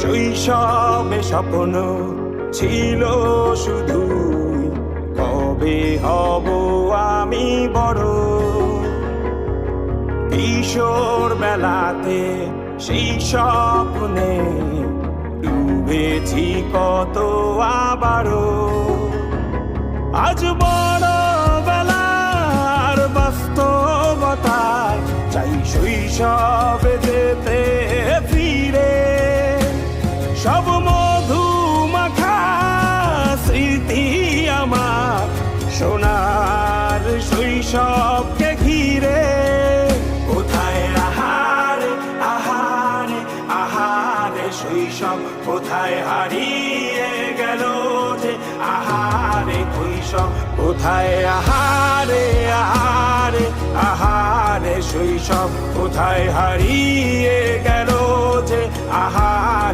শৈশবে স্বপ্ন ছিল শুধু কবে হব আমি বড়। কিশোর বেলাতে সেই স্বপ্নে ডুবেছি কত আবারও। আজ বড় বেলার বাস্তবতায় চাই শৈশবে যেতে ফিরে। সব মধু মাখা স্মৃতি আমার সোনার শৈশবকে ঘিরে। কোথায় আহারে আহারে আহারে শৈশব কোথায় হারিয়ে গেল যে আহারে কৈশব। কোথায় আহারে আহারে আহারে শৈশব কোথায় হারিয়ে গেল যে আহারে।